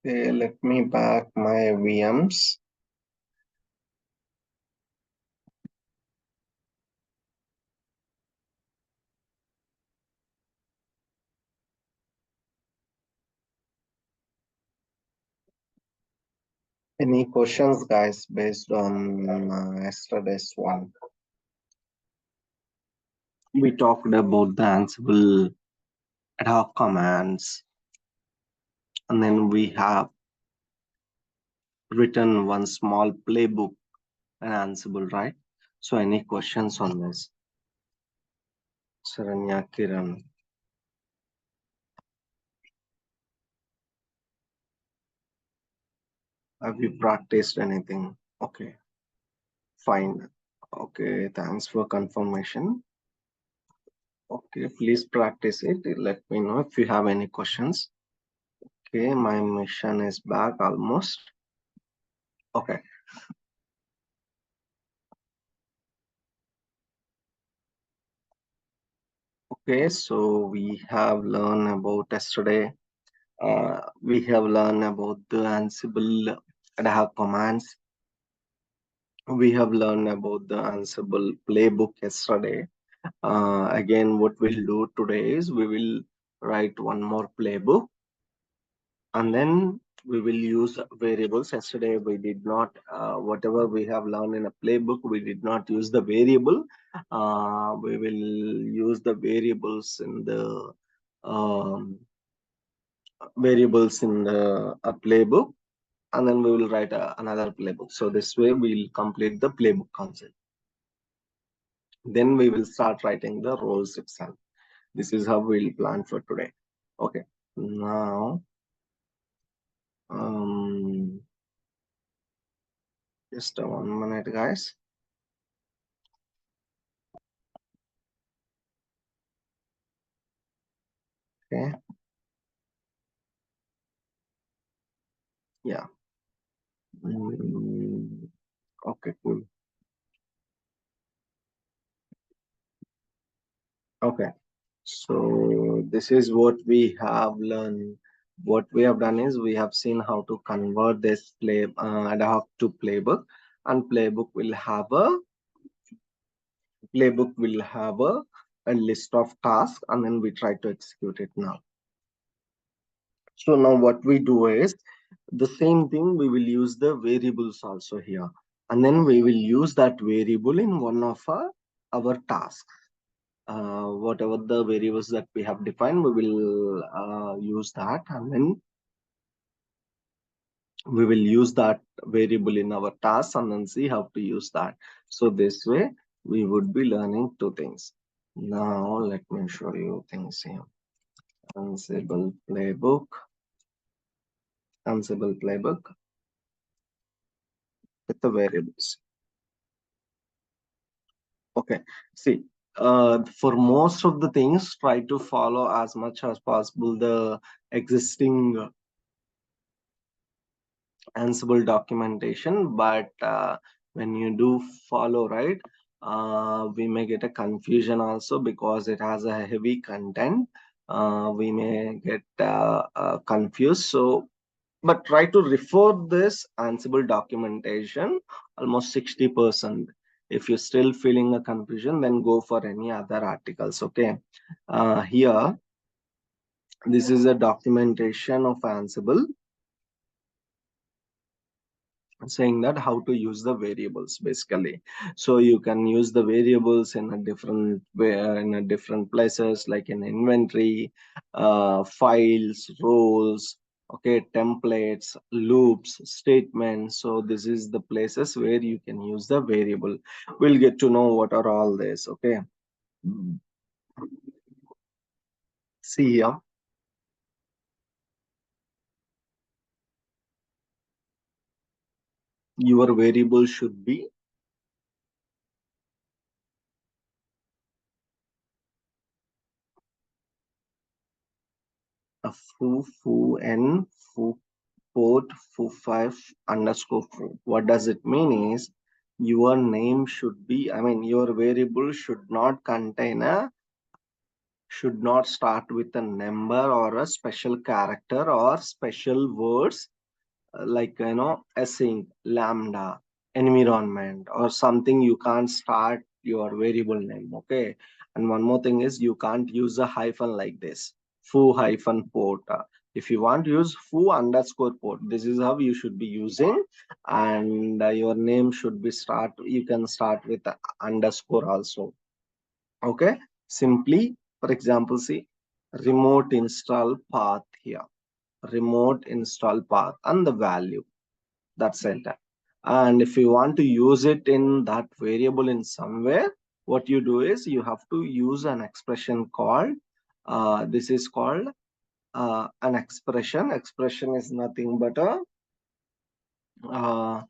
Okay, let me back my VMs. Any questions, guys, based on yesterday's one? We talked about the Ansible ad hoc commands, and then we have written one small playbook in Ansible, right? So, any questions on this? Saranya, Kiran, have you practiced anything? Okay, fine. Okay, thanks for confirmation. Okay, please practice it. Let me know if you have any questions. Okay, my mission is back almost. Okay. Okay, so we have learned about yesterday. We have learned about the Ansible ad hoc commands. We have learned about the Ansible playbook yesterday. Again, what we'll do today is we will write one more playbook, and then we will use variables. Yesterday we did not, whatever we have learned in a playbook, we did not use the variable. We will use the variables in the variables in the a playbook, and then we will write another playbook. So this way we'll complete the playbook concept. Then we will start writing the roles itself. This is how we'll plan for today. Okay, now just a 1 minute, guys. Okay, yeah. Okay, cool. Okay, so this is what we have learned. What we have done is we have seen how to convert this ad hoc to playbook, and playbook will have a list of tasks, and then we try to execute it now. So now what we do is the same thing, we will use the variables also here, and then we will use that variable in one of our tasks. Whatever the variables that we have defined, we will use that, and then we will use that variable in our task and then see how to use that. So this way we would be learning two things. Now let me show you things here. Ansible playbook, Ansible playbook with the variables. Okay, see, for most of the things, try to follow as much as possible the existing Ansible documentation, but when you do follow, right, we may get a confusion also because it has a heavy content. We may get confused. So, but try to refer this Ansible documentation almost 60%. If you're still feeling a confusion, then go for any other articles. Okay, here this is a documentation of Ansible saying that how to use the variables basically. So you can use the variables in a different way, in a different places like in inventory, files, roles, okay, templates, loops, statements. So this is the places where you can use the variable. We'll get to know what are all this. Okay, see here, your variable should be a foo n foo port foo5 underscore foo. What does it mean is your name should be, I mean, your variable should not contain a should not start with a number or a special character or special words, like a sync, lambda, environment, or something. You can't start your variable name. Okay. And one more thing is, you can't use a hyphen like this, foo hyphen port. If you want to use foo underscore port, this is how you should be using. And your name should be start, you can start with a underscore also. Okay. Simply, for example, see, remote install path here, remote install path, and the value, that's it. And if you want to use it in that variable in somewhere, what you do is, you have to use an expression called, this is called an expression. Expression is nothing but uh,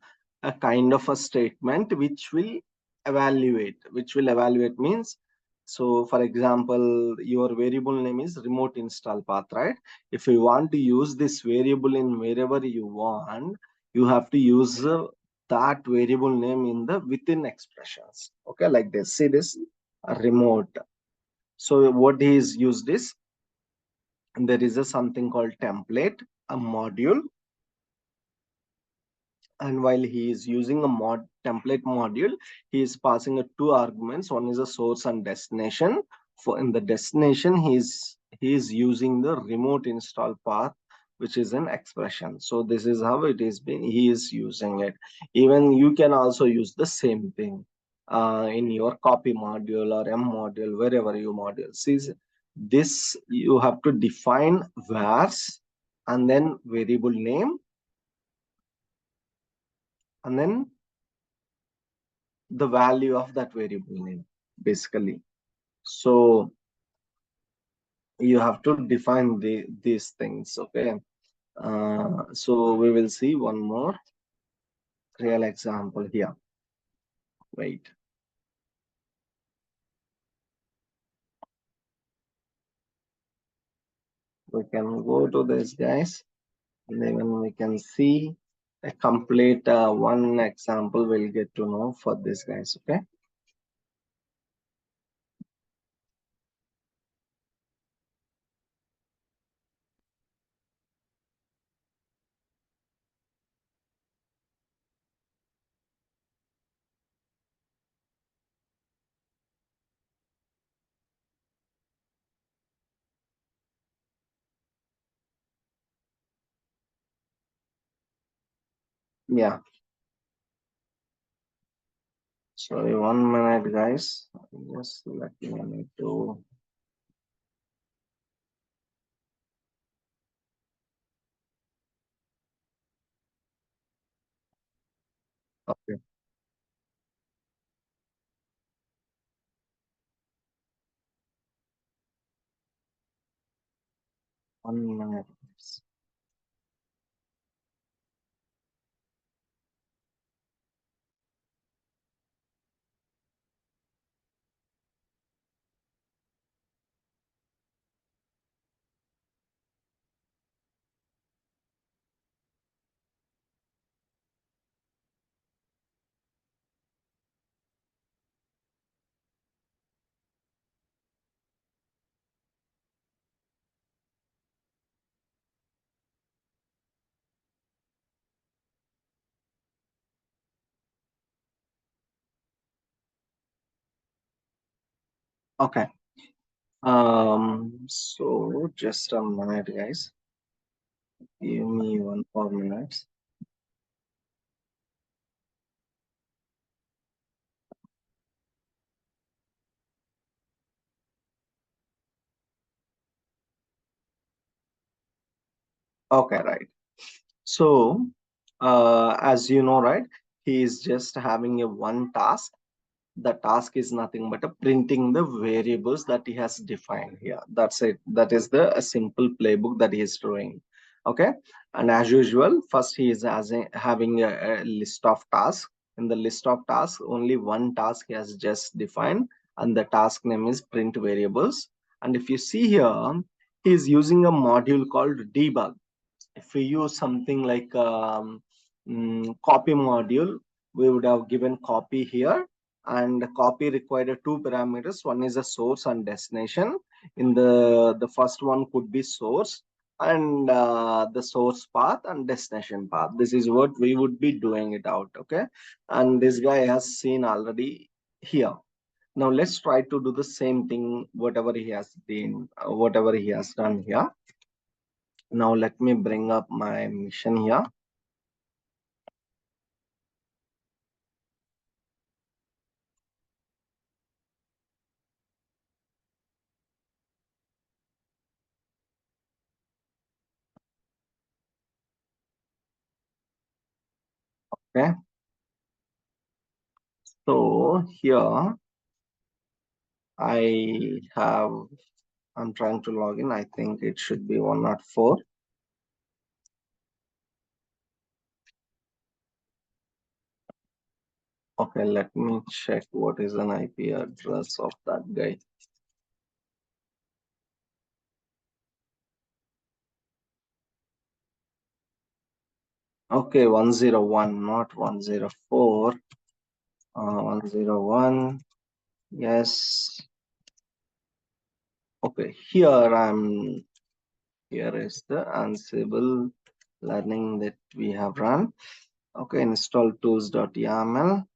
a kind of a statement which will evaluate means. So for example, your variable name is remote install path, right? If you want to use this variable in wherever you want, you have to use that variable name in the within expressions. Okay, like this, see this, remote. So what is used is, there is a something called template, a module. And while he is using a mod template module, he is passing a two arguments. One is a source and destination. For in the destination, he is using the remote install path, which is an expression. So this is how it is been, he is using it. Even you can also use the same thing in your copy module or m module, wherever you module. See, this you have to define vars, and then variable name, and then the value of that variable name, basically. So you have to define these things. Okay. So we will see one more real example here. Wait, we can go to this, guys, and then we can see a complete one example we'll get to know for this, guys. Okay. Yeah. Sorry, 1 minute, guys. Just let me need to. Okay. 1 minute. Okay. So just a minute, guys. Give me 1 4 minutes. Okay, right. So, as you know, right, he is just having a one task. The task is nothing but a printing the variables that he has defined here. That's it. That is the a simple playbook that he is doing. Okay. And as usual, first he is having a list of tasks. In the list of tasks, only one task he has just defined, and the task name is print variables. And if you see here, he is using a module called debug. If we use something like copy module, we would have given copy here, and copy required two parameters. One is a source and destination. In the first one could be source and the source path and destination path. This is what we would be doing it out. Okay, and this guy has seen already here. Now let's try to do the same thing, whatever he has done here. Now let me bring up my mission here. Okay, so here I have, I'm trying to log in. I think it should be 104. Okay, let me check what is an IP address of that guy. Okay, 101, not 104. 101. Yes. Okay, here is the Ansible learning that we have run. Okay, install tools.yaml.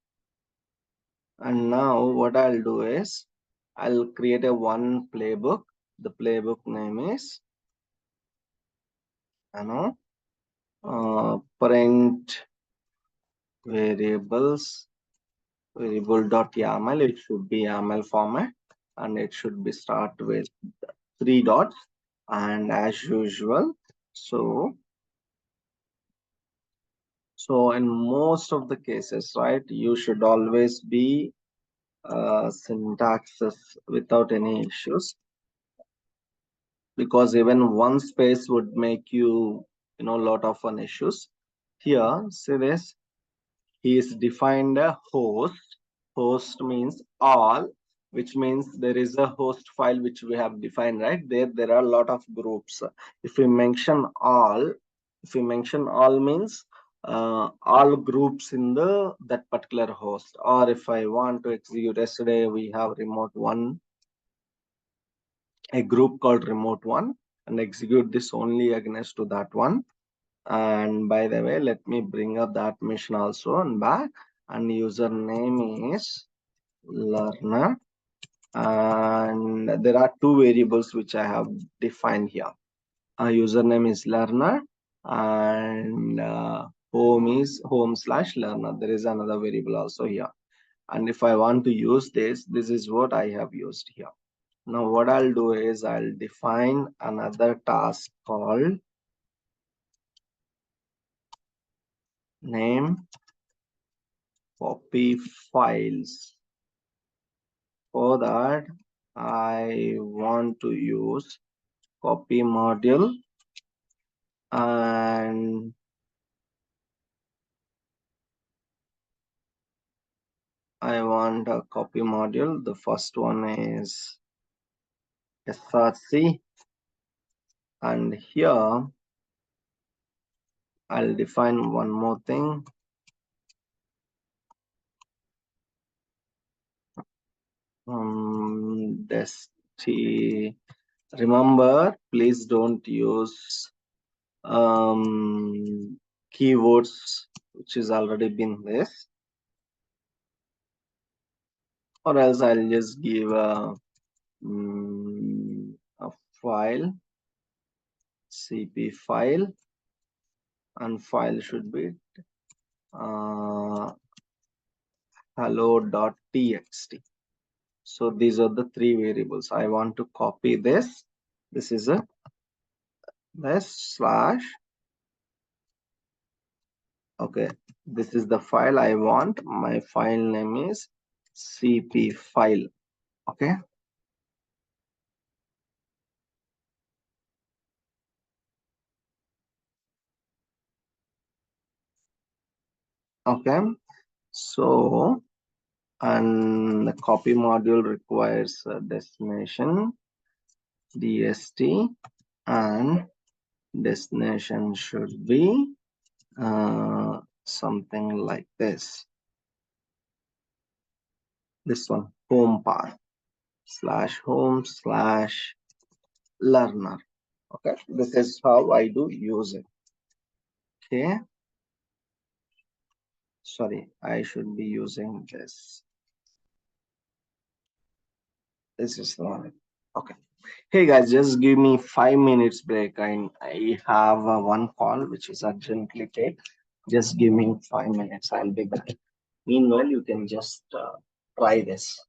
And now what I'll do is I'll create a one playbook. The playbook name is print variable.yaml. It should be YAML format and it should be start with 3 dots, and as usual. So in most of the cases, right, you should always be syntaxes without any issues, because even one space would make you know lot of fun issues. Here, see this, he is defined a host. Host means all, which means there is a host file which we have defined, right? There are a lot of groups. If we mention all, means all groups in the that particular host. Or if I want to execute, yesterday we have remote one, a group called remote one, and execute this only against to that one. And by the way, let me bring up that mission also and back. And username is learner. And there are two variables which I have defined here. Username is learner, and home/learner. There is another variable also here. And if I want to use this is what I have used here. Now what I'll do is I'll define another task called name copy files. For that, I want to use copy module, and I want a copy module. The first one is src, and here I'll define one more thing. Remember, please don't use keywords which is already been this, or else I'll just give a file, cp file, and file should be hello.txt. So these are the three variables. I want to copy this. This is a this slash. Okay, this is the file I want. My file name is cp file. Okay. Okay. So, and the copy module requires a destination dst, and destination should be something like this one, home path /home/ learner. Okay, this is how I do use it. Okay, sorry, I should be using this. This is the one. Okay. Hey guys, just give me 5 minutes break. I have one call which is urgently take. Just give me 5 minutes. I'll be back. Meanwhile, you can just try this.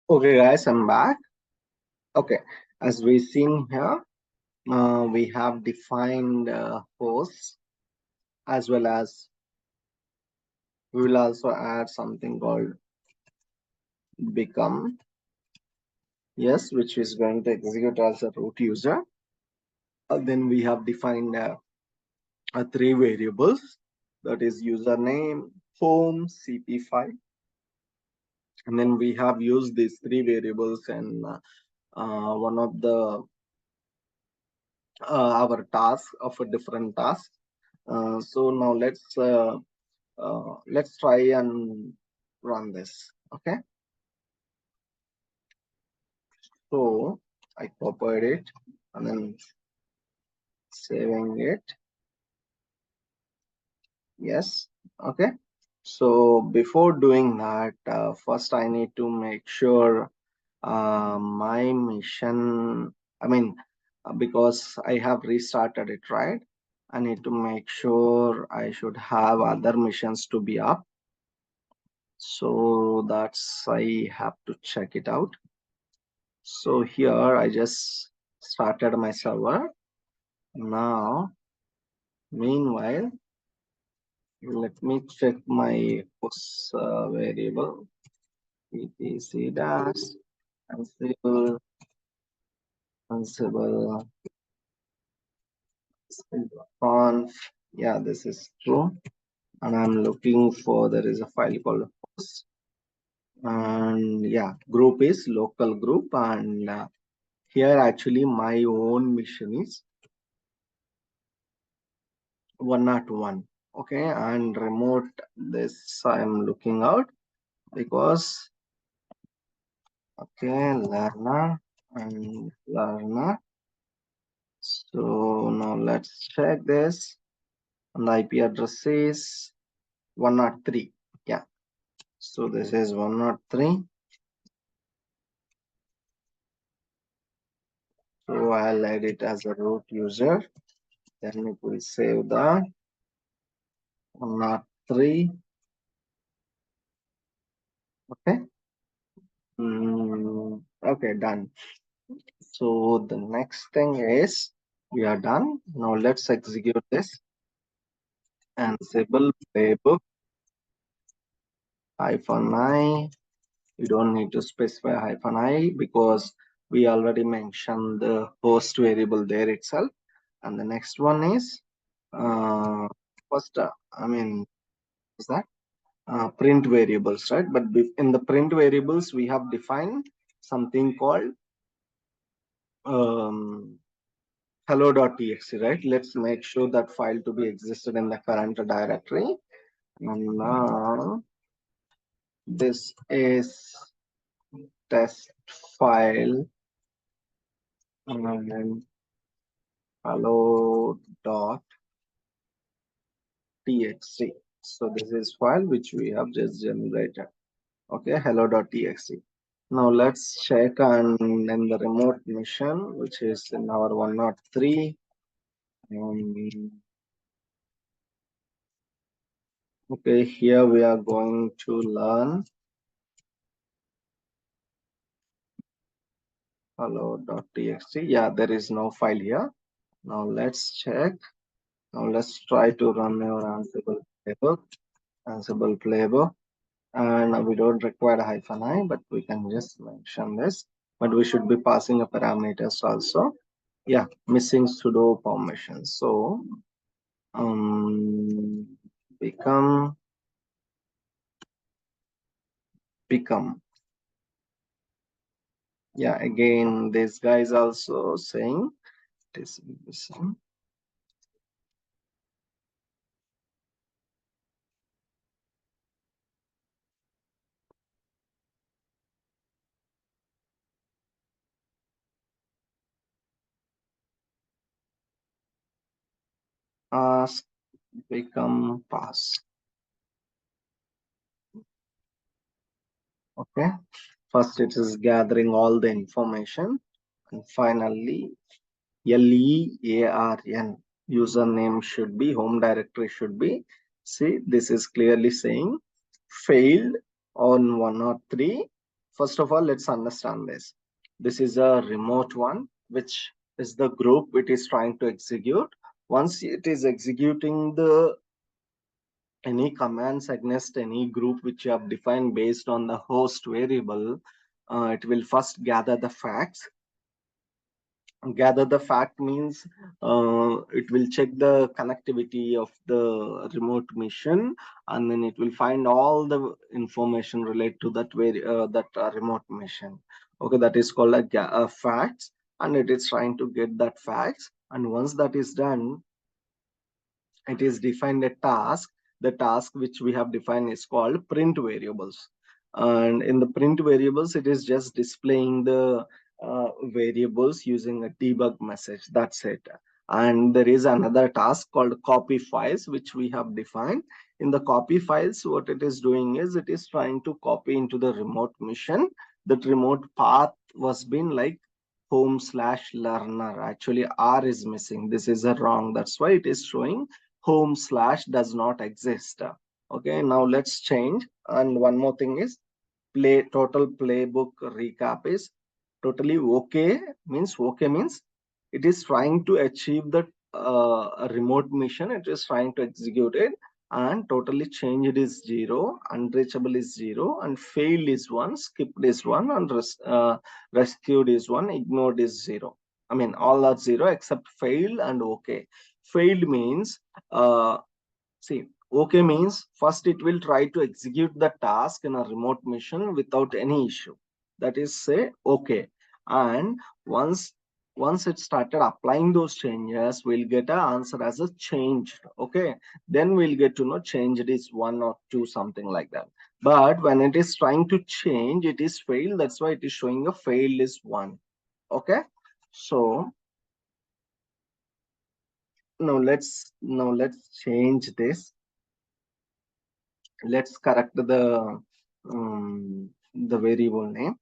Okay, guys, I'm back. Okay, as we seen here, we have defined hosts as well as we will also add something called become, yes, which is going to execute as a root user. Then we have defined three variables, that is username, home, cp5, and then we have used these three variables and one of the our task of a different task. So now let's try and run this. Okay, so I copied it and then saving it. Yes. Okay. So before doing that, first I need to make sure my mission, I mean, because I have restarted it, right? I need to make sure I should have other missions to be up. So that's, I have to check it out. So here I just started my server. Now, meanwhile, let me check my host variable etc dash ansible ansible conf. Yeah, this is true. And I'm looking for, there is a file called host. And yeah, group is local group. And here actually my own mission is 101. Okay, and remote this I'm looking out because okay, learner and learner. So now let's check this. And the IP address is 103. Yeah. So this is 103. So I'll add it as a root user. Then it will save the 103. Okay. Okay, done. So the next thing is we are done. Now let's execute this. Ansible playbook -i. You don't need to specify -i because we already mentioned the host variable there itself. And the next one is first, is that print variables, right? But in the print variables, we have defined something called um, hello.txt, right? Let's make sure that file to be existed in the current directory. And now this is test file and hello.txt. So this is file which we have just generated. Okay, hello.txt. Now let's check on in the remote mission, which is in our 103. Okay, here we are going to learn hello.txt. Yeah, there is no file here. Now let's check. Now let's try to run our Ansible playbook. Ansible playbook. And we don't require a -i, but we can just mention this. But we should be passing a parameters also. Yeah, missing sudo permission. So become yeah, again this guy is also saying this ask become pass. Okay, first it is gathering all the information, and finally LEARN username should be, home directory should be. See, this is clearly saying failed on 103. First of all, let's understand this. This is a remote one, which is the group it is trying to execute. Once it is executing the any commands against any group which you have defined based on the host variable, it will first gather the facts. Gather the fact means it will check the connectivity of the remote mission, and then it will find all the information related to that remote mission. Okay, that is called a facts, and it is trying to get that facts. And once that is done, it is defined a task. The task which we have defined is called print variables. And in the print variables, it is just displaying the variables using a debug message. That's it. And there is another task called copy files, which we have defined. In the copy files, what it is doing is it is trying to copy into the remote mission. That remote path was been like home/learner. Actually, R is missing. This is a wrong. That's why it is showing home/ does not exist. Okay, now let's change. And one more thing is total playbook recap is totally okay. Means it is trying to achieve the a remote mission. It is trying to execute it, and totally changed is 0, unreachable is 0, and failed is 1, skipped is 1, and rescued is 1, ignored is 0. I mean, all are 0 except failed and okay. Failed means, see, okay means first it will try to execute the task in a remote mission without any issue. That is, say, okay. And once once it started applying those changes, we'll get an answer as a changed. Okay. Then we'll get to know changed is 1 or 2, something like that. But when it is trying to change, it is failed. That's why it is showing a failed is 1. Okay. So now let's change this. Let's correct the variable name.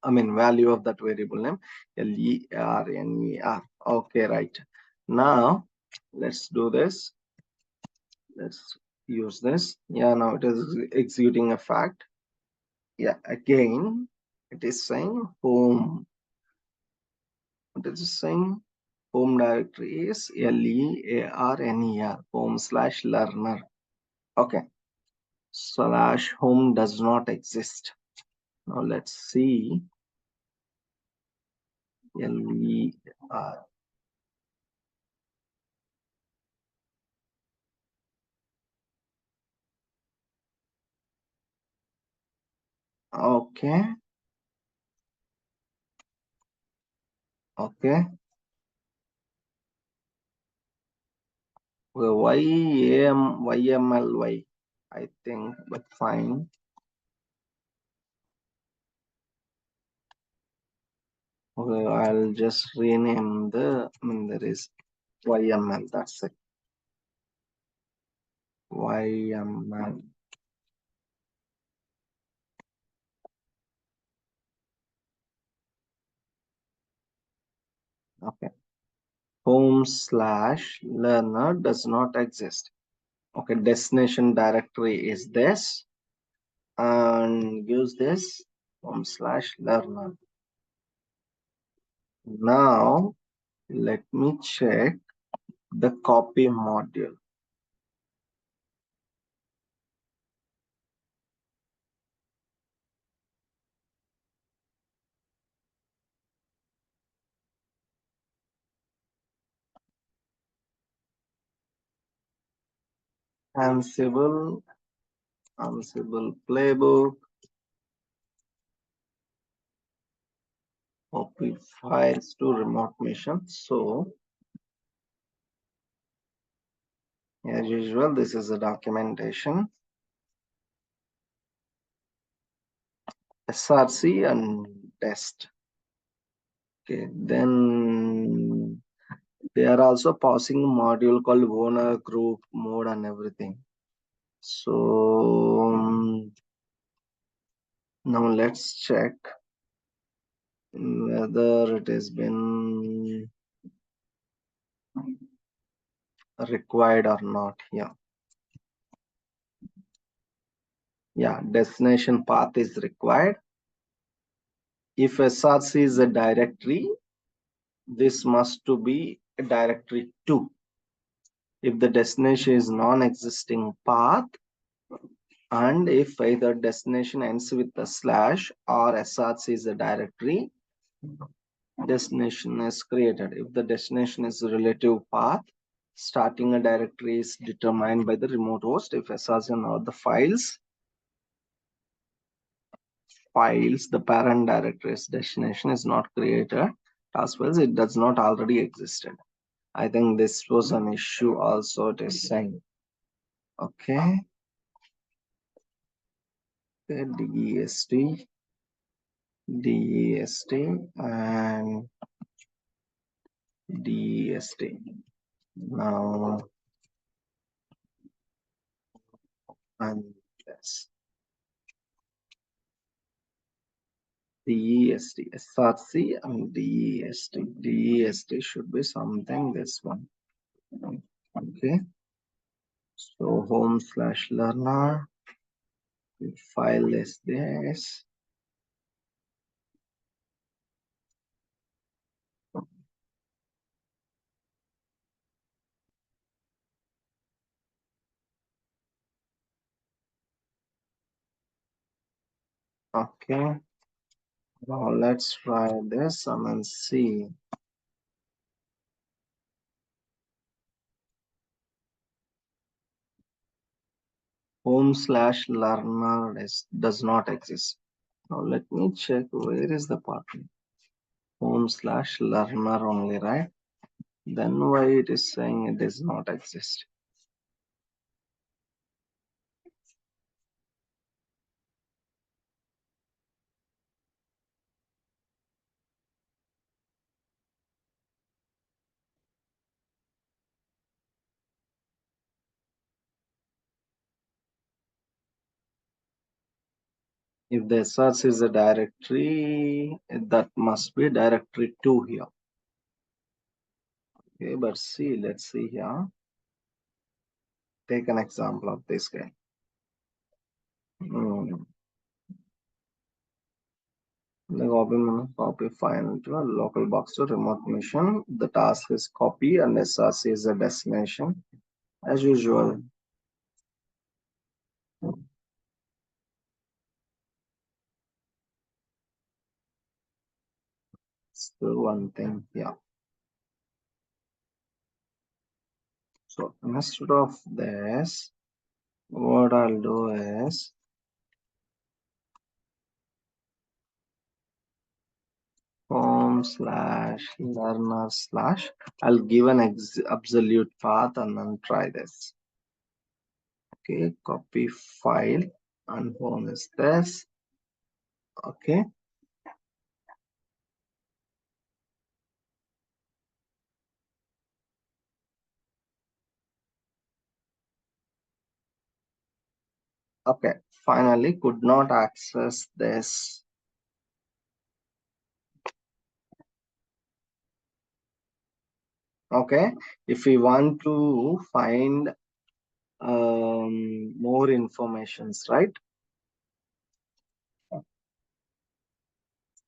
I mean, value of that variable name, lerner. Okay, right. Now let's do this. Let's use this. Yeah, now it is executing a fact. Yeah, again it is saying home. What is it saying? Home directory is lerner, home/learner. Okay, slash home does not exist. Now let's see. LER. Okay, okay. Well, YMLY, I think, but fine. Okay, I'll just rename I mean, there is YML, that's it. YML. Okay. Home/learner does not exist. Okay, destination directory is this, and use this home/learner. Now let me check the copy module. Ansible, Playbook, copy files to remote mission. So as usual, this is the documentation, SRC and test. Okay, then they are also passing a module called owner, group, mode, and everything. So now let's check whether it has been required or not here. Yeah, destination path is required. If SRC is a directory, this must to be a directory 2. If the destination is non-existing path, and if either destination ends with a slash or SRC is a directory, destination is created. If the destination is a relative path, starting a directory is determined by the remote host. If SRC are the files, the parent directory's destination is not created. As well as it does not already existed. I think this was an issue also, it is saying. Okay. DEST, and DEST. Now, and yes, DEST, SRC and DEST. DEST should be something, this one. Okay. So home/learner, file is this. Okay, now let's try this and then see. Home/learner does not exist. Now let me check where is the pattern. Home/learner only, right? Then why it is saying it does not exist? If the source is a directory, that must be directory 2 here. Okay, but see, let's see here. Take an example of this guy. The copy file to a local box to remote mission. The task is copy and SRC is a destination. As usual, still one thing here. So instead of this, what I'll do is home/learner/. I'll give an absolute path and then try this. Okay, copy file and home is this. Okay. Okay. Finally, could not access this. Okay. If we want to find more informations, right?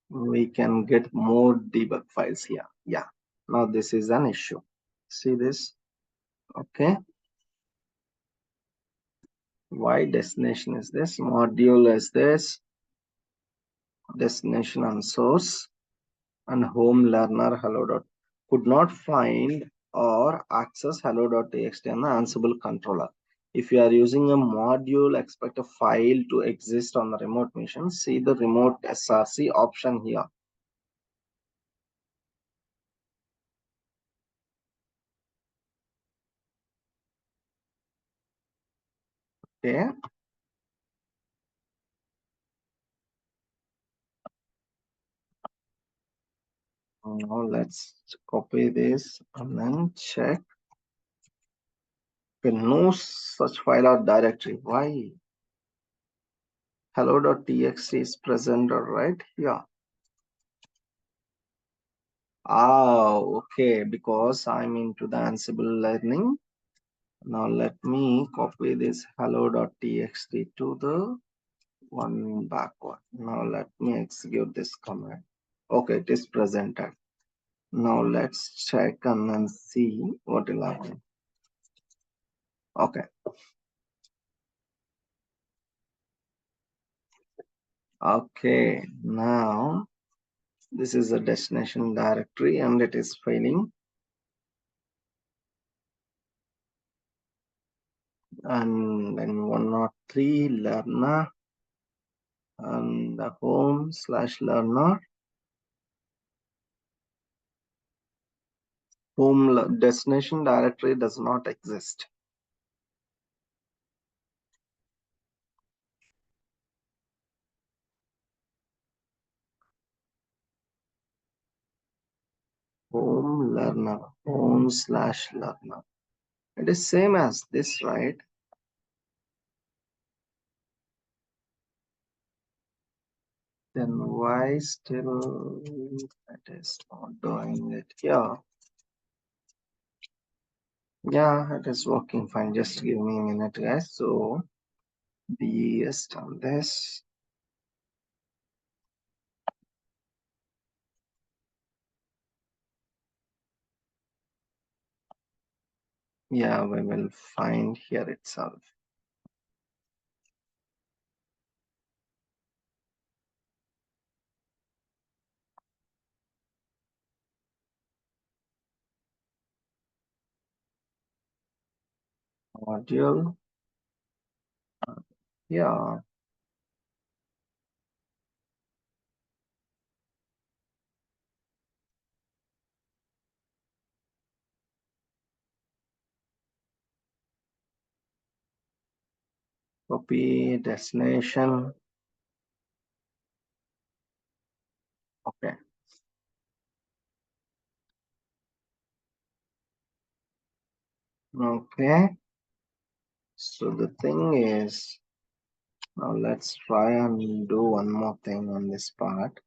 We can get more debug files here. Yeah. Now this is an issue. See this? Okay. Why destination is this? Module is this. Destination and source. And home learner hello dot could not find or access hello.txt and the Ansible controller. If you are using a module, expect a file to exist on the remote mission. See the remote SRC option here. Okay. Now let's copy this and then check. Okay, no such file or directory. Why? Hello.txt is present right here. Okay, because I'm into the Ansible learning. Now let me copy this hello.txt to the one backward. Now let me execute this command. Okay, it is presented. Now let's check and then see what will happen. Okay. Okay, now this is a destination directory and it is failing. And then 103 learner and the home/learner. Home destination directory does not exist. Home learner, home/learner. It is same as this, right? Then why still it is not doing it here? Yeah, it is working fine. Just give me a minute, guys. So BS on this. Yeah, we will find here itself. module. Yeah, copy destination. Okay. Okay. So the thing is, now let's try and do one more thing on this part.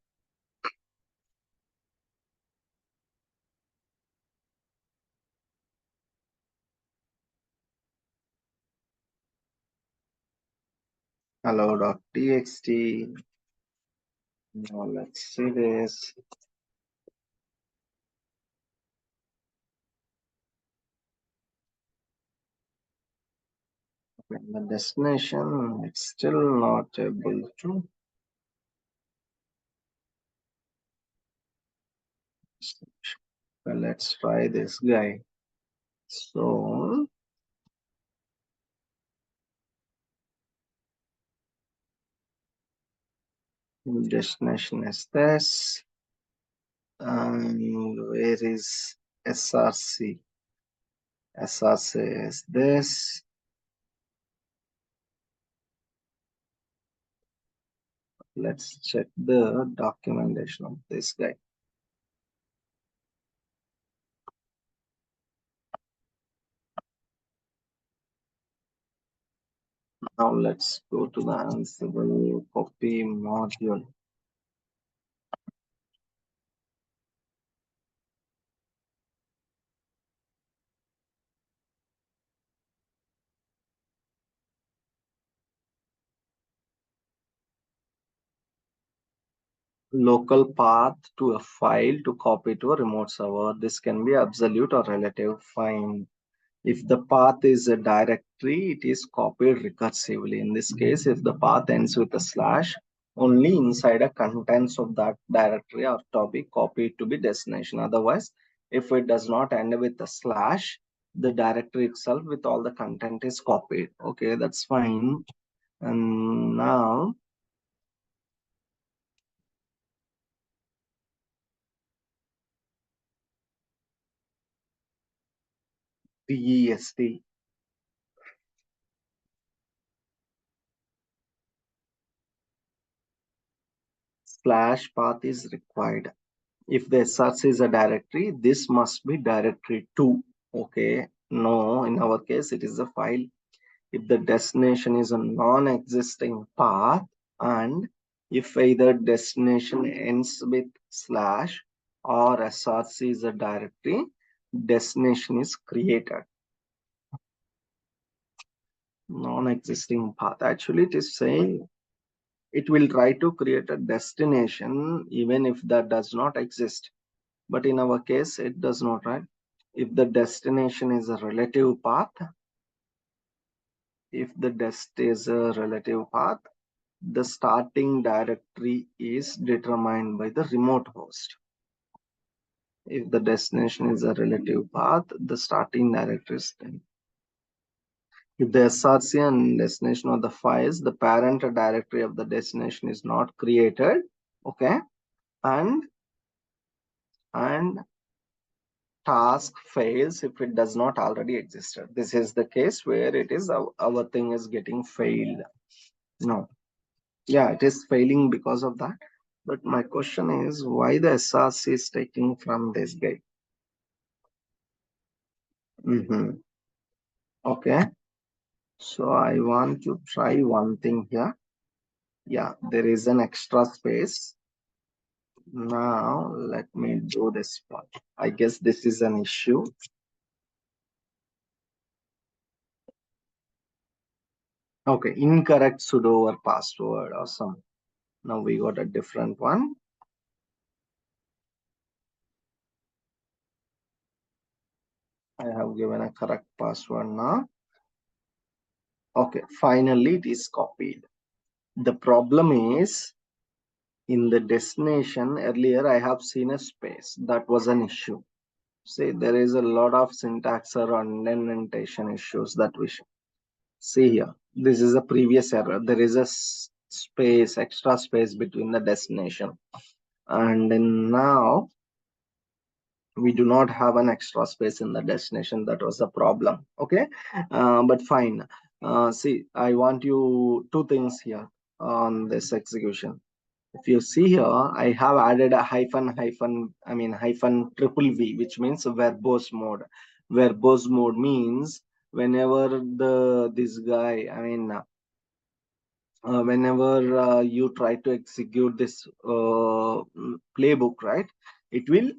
Hello.txt. Now let's see this. Okay, the destination, it's still not able to. Well, let's try this guy. So destination is this, and where is SRC? SRC is this. Let's check the documentation of this guy. Now let's go to the Ansible copy module. Local path to a file to copy to a remote server. This can be absolute or relative. Fine. If the path is a directory, it is copied recursively. In this case, if the path ends with a slash, only inside the contents of that directory are to be copied to be destination. Otherwise, if it does not end with a slash, the directory itself with all the content is copied. Okay, that's fine. And now PEST slash path is required. If the SRC is a directory, this must be directory 2. Okay, no, in our case, it is a file. If the destination is a non-existing path, and if either destination ends with slash or SRC is a directory, destination is created. Non-existing path. Actually, it is saying it will try to create a destination even if that does not exist. But in our case, it does not, right? If the destination is a relative path, if the dest is a relative path, the starting directory is determined by the remote host. If the destination is a relative path, the starting directory is then. If the SRC and destination of the files, the parent directory of the destination is not created, okay, and task fails if it does not already exist. This is the case where it is our thing is getting failed. No, yeah, it is failing because of that. But my question is why the SRC is taking from this guy? Okay, so I want to try one thing here. Yeah, there is an extra space. Now let me do this part. I guess this is an issue. Okay, incorrect sudo or password or some. Now we got a different one. I have given a correct password now. Okay, finally it is copied. The problem is in the destination earlier I have seen a space. That was an issue. See, there is a lot of syntax or indentation issues that we should see here. This is a previous error. There is a space, extra space between the destination. And then now we do not have an extra space in the destination. That was the problem. Okay, but fine. See, I want you two things here on this execution. If you see here, I have added a hyphen triple V, which means verbose mode. Verbose mode means whenever this guy, whenever you try to execute this playbook, right? It will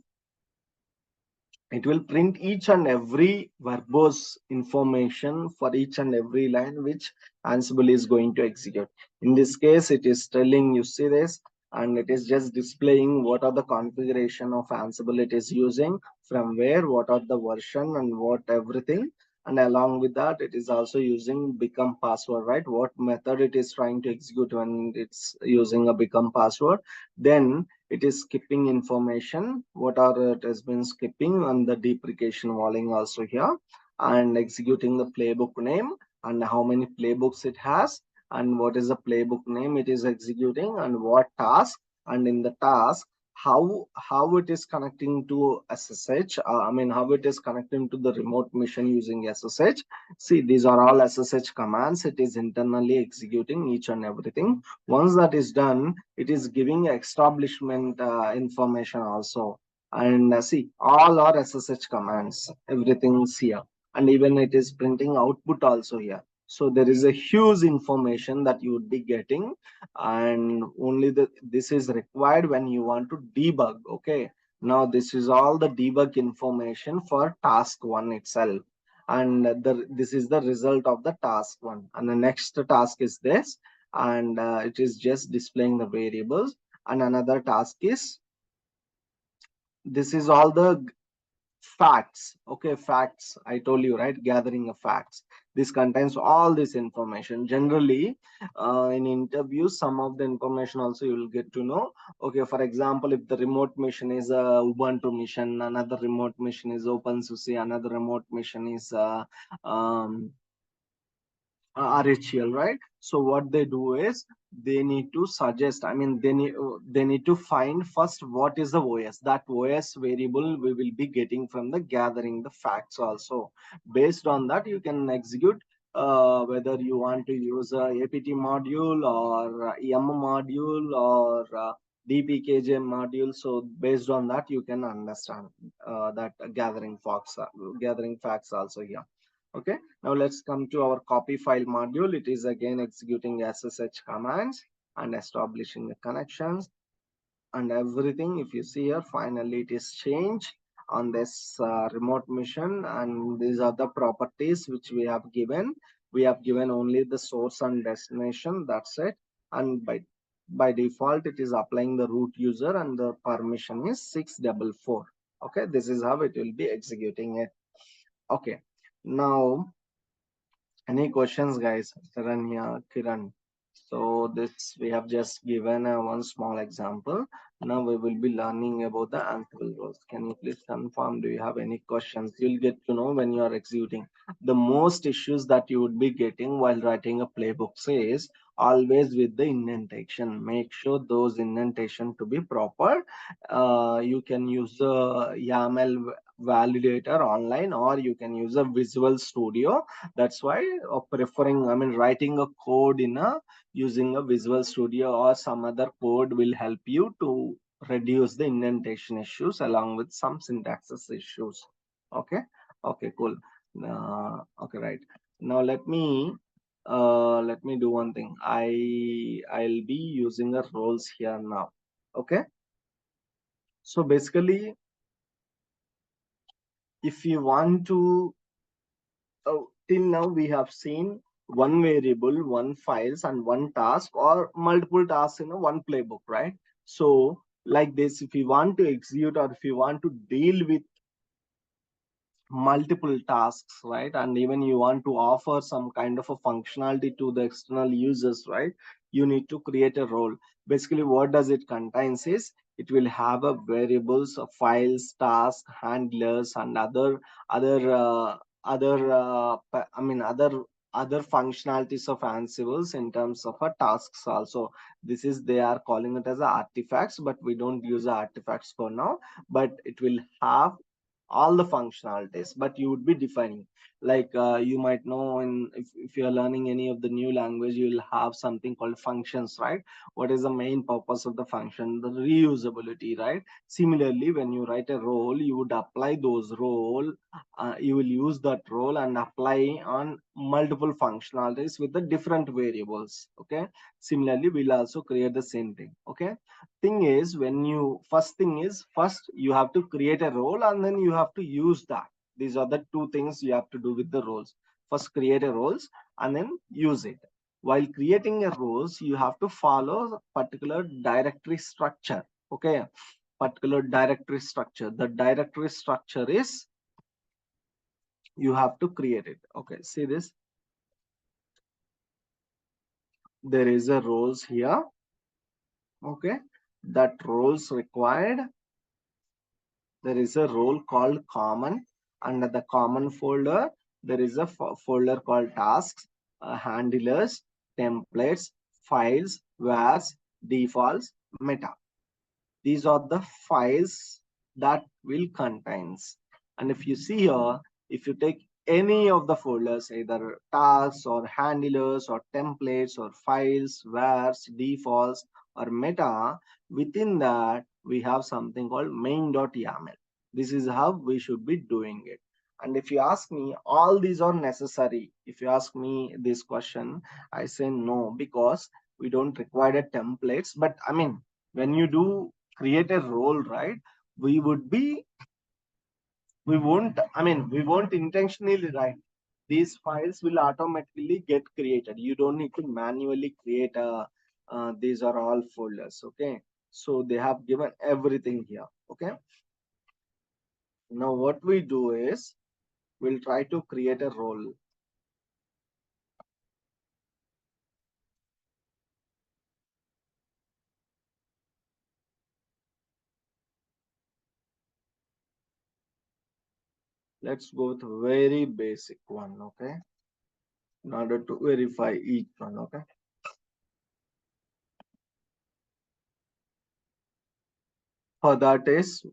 it will print each and every verbose information for each and every line which Ansible is going to execute. In this case, it is telling, you see this, and it is just displaying what are the configuration of Ansible it is using, from where, what are the version, and what everything. And along with that, it is also using become password, right? What method it is trying to execute when it's using a become password. Then it is skipping information, what are it has been skipping, and the deprecation walling also here, and executing the playbook name and how many playbooks it has, and what is the playbook name it is executing, and what task, and in the task how it is connecting to SSH, how it is connecting to the remote machine using SSH. See, these are all SSH commands. It is internally executing each and everything. Once that is done, it is giving establishment information also. And see, all are SSH commands, everything's here. And even it is printing output also here. So there is a huge information that you would be getting, and only this is required when you want to debug. Okay, now this is all the debug information for task one itself, and this is the result of the task one, and the next task is this, and it is just displaying the variables. And another task is, this is all the facts. Okay, facts, I told you, right? Gathering of facts. This contains all this information. Generally, in interviews, some of the information also you will get to know. Okay, for example, if the remote mission is a Ubuntu mission, another remote mission is OpenSUSE, another remote mission is um, RHEL, right? So what they do is they need to suggest, they need to find first what is the OS. That OS variable we will be getting from the gathering the facts also. Based on that, you can execute whether you want to use a APT module or EM module or DPKJ module. So based on that, you can understand that gathering facts also here. Okay, now let's come to our copy file module. It is again executing SSH commands and establishing the connections and everything. If you see here, finally it is changed on this remote mission, and these are the properties which we have given. We have given only the source and destination, that's it. And by default, it is applying the root user, and the permission is 644. Okay, this is how it will be executing it. Okay, now any questions, guys? Kiran here, Kiran. So this we have just given one small example. Now we will be learning about the Ansible roles. Can you please confirm? Do you have any questions? You'll get to know when you are executing. The most issues that you would be getting while writing a playbook says always with the indentation. Make sure those indentation to be proper. You can use the YAML validator online, or you can use a Visual Studio. That's why preferring, writing a code in a using a Visual Studio or some other code will help you to reduce the indentation issues along with some syntaxes issues. Okay, okay, cool. Okay, right. Now let me do one thing. I'll be using a roles here now. Okay, so basically, if you want to, till now we have seen one variable, one files, and one task, or multiple tasks in a one playbook, right? So like this, if you want to execute or if you want to deal with multiple tasks, right, and even you want to offer some kind of a functionality to the external users, right, you need to create a role. Basically what does it contains is it will have a variables of files, tasks, handlers, and other other I mean other functionalities of Ansibles in terms of a tasks also. This is, they are calling it as a artifacts, but we don't use artifacts for now. But it will have all the functionalities, but you would be defining, like you might know, if you're learning any of the new language, you will have something called functions, right? What is the main purpose of the function? The reusability, right? Similarly, when you write a role, you would apply those role, you will use that role and apply on multiple functionalities with the different variables. Okay, similarly we'll also create the same thing. Okay, thing is, when you first thing is, first you have to create a role and then you have to use that. These are the two things you have to do with the roles. First create a roles and then use it. While creating a roles, you have to follow particular directory structure. Okay, particular directory structure. The directory structure is, you have to create it. Okay, see this, there is a roles here. Okay, that roles required, there is a role called common. Under the common folder, there is a folder called tasks, handlers, templates, files, vars, defaults, meta. These are the files that will contains. And if you see here, if you take any of the folders, either tasks or handlers or templates or files, vars, defaults, or meta, within that we have something called main.yaml. This is how we should be doing it. And if you ask me, all these are necessary. If you ask me this question, I say no, because we don't require a templates. But I mean, when you do create a role, right, we would be, we won't, I mean, we won't intentionally write. These files will automatically get created. You don't need to manually create a, these are all folders. Okay, so they have given everything here. Okay, now what we do is, we'll try to create a role. Let's go with a very basic one. Okay, in order to verify each one. Okay, for that is,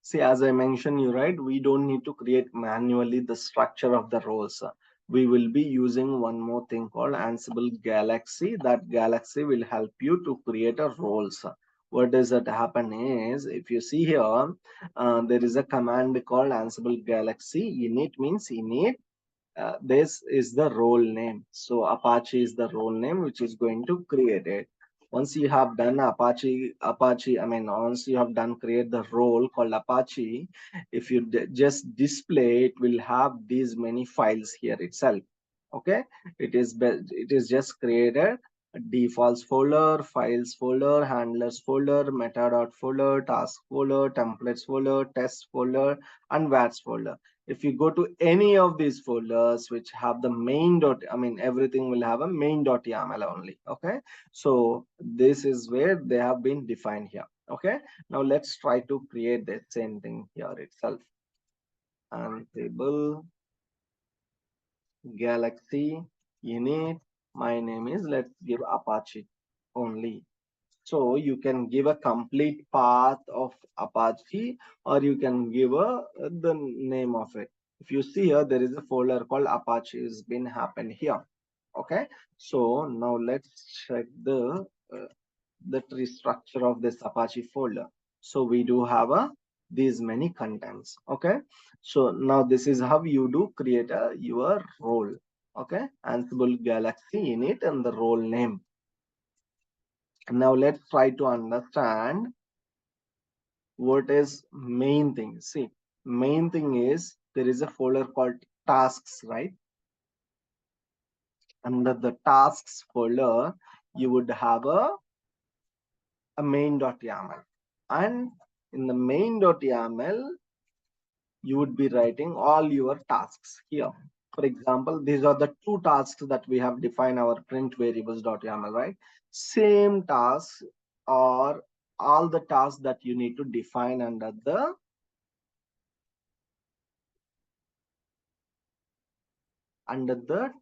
see, as I mentioned you, right, we don't need to create manually the structure of the roles. We will be using one more thing called Ansible Galaxy. That Galaxy will help you to create a roles. What does that happen is, if you see here, there is a command called Ansible Galaxy. Init means init, this is the role name. So Apache is the role name which is going to create it. Once you have done Apache, I mean, once you have done create the role called Apache, if you just display, it will have these many files here itself. Okay, it is just created a defaults folder, files folder, handlers folder, metadot folder, task folder, templates folder, test folder, and vats folder. If you go to any of these folders which have the main dot, I mean, everything will have a main.yaml only. Okay, so this is where they have been defined here. Okay, now let's try to create the same thing here itself. Ansible Galaxy init. My name is, let's give Apache only. So you can give a complete path of Apache, or you can give the name of it. If you see here, there is a folder called Apache has been happened here. Okay, so now let's check the tree structure of this Apache folder. So we do have these many contents. Okay, so now this is how you do create your role. Okay, Ansible Galaxy init and the role name. Now let's try to understand what is main thing. See, main thing is, there is a folder called tasks, right? Under the tasks folder, you would have a main.yaml. And in the main.yaml, you would be writing all your tasks here. For example, these are the two tasks that we have defined our print variables.yaml, right? Same tasks are all the tasks that you need to define under the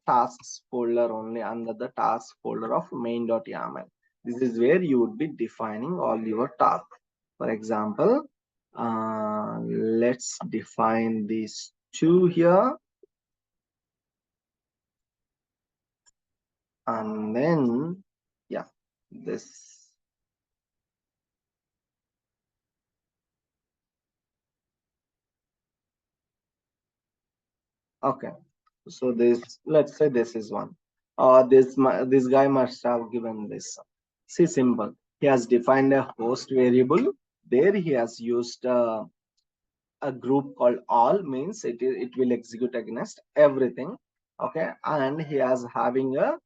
tasks folder, only under the task folder of main.yaml. This is where you would be defining all your tasks. For example, let's define these two here, and then yeah, this. Okay, so this, let's say this is one. This guy must have given this. See, simple. He has defined a host variable. There he has used a group called all, means it will execute against everything. Okay, and he has having a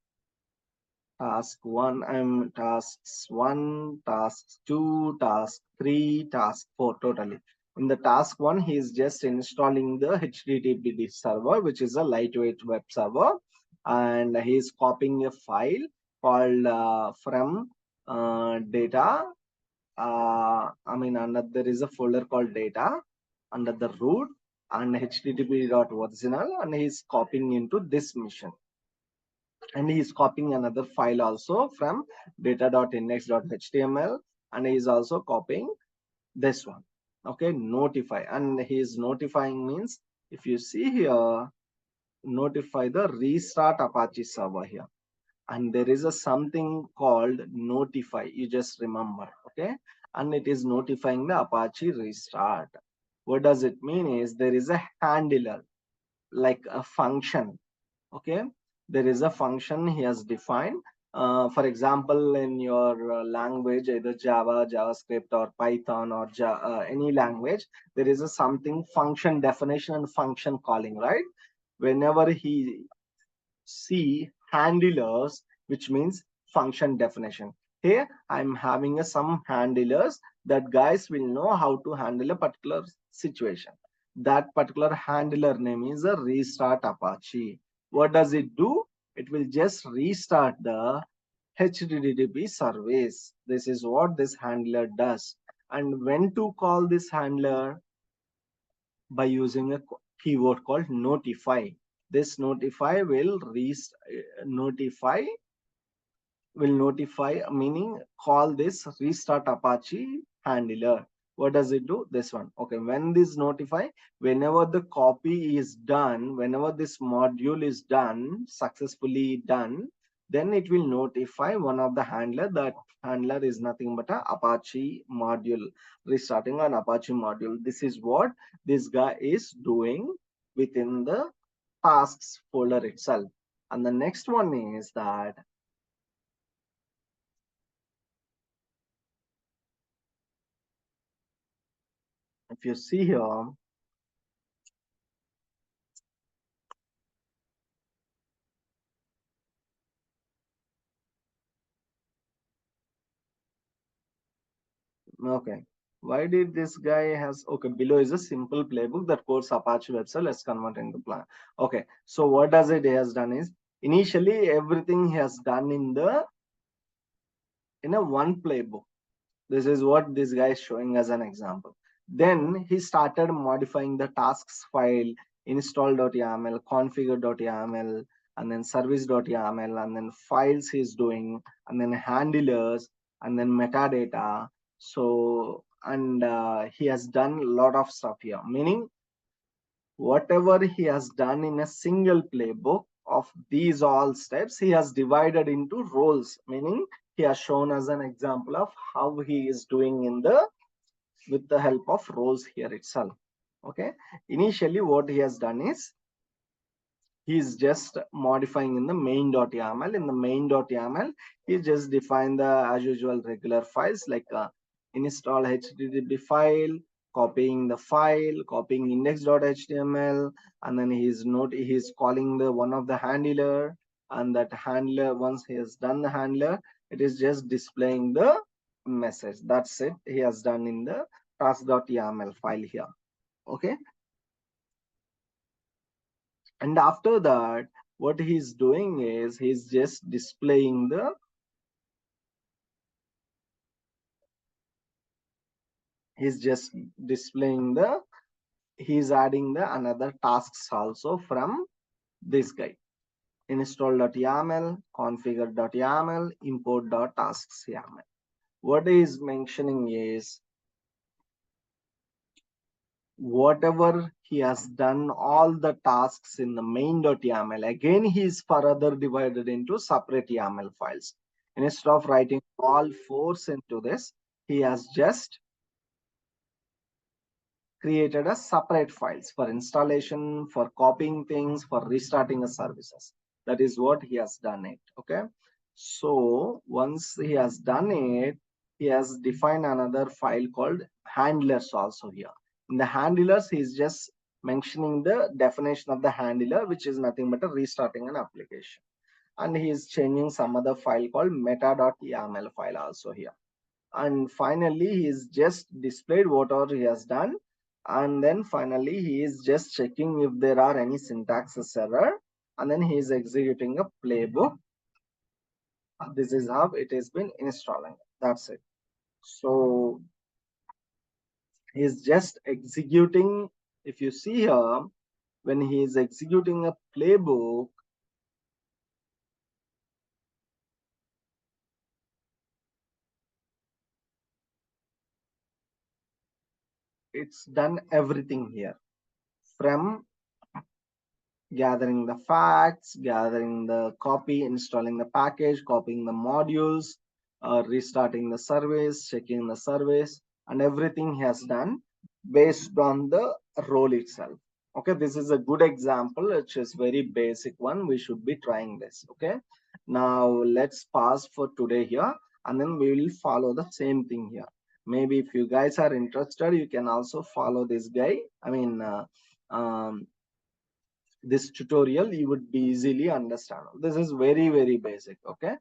task one, tasks one, task two, task three, task four totally. In the task one, he is just installing the HTTP server, which is a lightweight web server, and he is copying a file called from data. Under there is a folder called data under the root and http.original, and he is copying into this mission, and he is copying another file also from data.index.html, and he is also copying this one. Okay, notify, and he is notifying means, if you see here, notify the restart Apache server here, and there is a something called notify, you just remember. Okay, and it is notifying the Apache restart. What does it mean is, there is a handler, like a function. Okay, there is a function he has defined. For example, in your language, either Java, JavaScript, or Python, or any language, there is a something function definition and function calling, right? Whenever he see handlers, which means function definition. Here I'm having some handlers that guys will know how to handle a particular situation. That particular handler name is a restart Apache. What does it do? It will just restart the HTTP service. This is what this handler does. And when to call this handler? By using a keyword called notify. This notify will notify, meaning call this restart Apache handler. What does it do? This one. Okay, when this notify, whenever the copy is done, whenever this module is done, successfully done, then it will notify one of the handler. That handler is nothing but a Apache module, restarting an Apache module. This is what this guy is doing within the tasks folder itself. And the next one is that, if you see here, okay, why did this guy has, okay, below is a simple playbook that codes Apache web server. Let's convert into plan. Okay, so what does it has done is, initially everything he has done in a one playbook. This is what this guy is showing as an example. Then he started modifying the tasks file, install.yaml, configure.yaml, and then service.yaml, and then files he's doing, and then handlers, and then metadata. So, and he has done a lot of stuff here, meaning whatever he has done in a single playbook of these all steps, he has divided into roles, meaning he has shown as an example of how he is doing in the, with the help of roles here itself. Okay, initially what he has done is, he's just modifying in the main.yaml. In the main.yaml, he just defined the as usual regular files, like install http file, copying the file, copying index.html, and then he's calling the one of the handler, and that handler, once he has done the handler, it is just displaying the message. That's it, he has done in the task.yaml file here. Okay, and after that, what he's doing is, he's just displaying the He's just displaying the, he's adding the another tasks also from this guy. Install.yaml, configure.yaml, import.tasks.yaml. What he is mentioning is whatever he has done, all the tasks in the main.yaml, again he is further divided into separate YAML files. Instead of writing all fours into this, he has just created a separate files for installation, for copying things, for restarting the services. That is what he has done it. Okay. So once he has done it, he has defined another file called handlers also here. In the handlers, he is just mentioning the definition of the handler, which is nothing but a restarting an application. And he is changing some other file called meta.yaml file also here. And finally he is just displayed whatever he has done, and then finally he is just checking if there are any syntax error, and then he is executing a playbook. This is how it has been installing. That's it. So he is just executing. If you see here, when he is executing a playbook, it's done everything here, from gathering the facts, gathering the copy, installing the package, copying the modules, restarting the service, checking the service, and everything he has done based on the role itself. Okay, this is a good example, which is very basic one. We should be trying this. Okay, now let's pause for today here, and then we will follow the same thing here. Maybe if you guys are interested, you can also follow this guy. I mean, this tutorial you would be easily understand. This is very basic. Okay,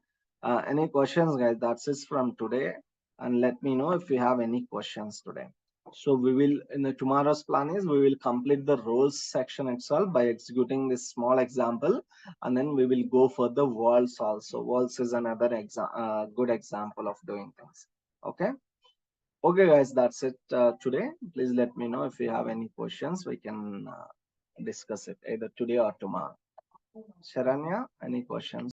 any questions guys? That's it from today, and let me know if you have any questions today. So we will, in the tomorrow's plan is, we will complete the roles section itself by executing this small example, and then we will go for the worlds also. Worlds is another good example of doing things. Okay. Okay, guys, that's it today. Please let me know if you have any questions. We can discuss it either today or tomorrow. Sharanya, any questions?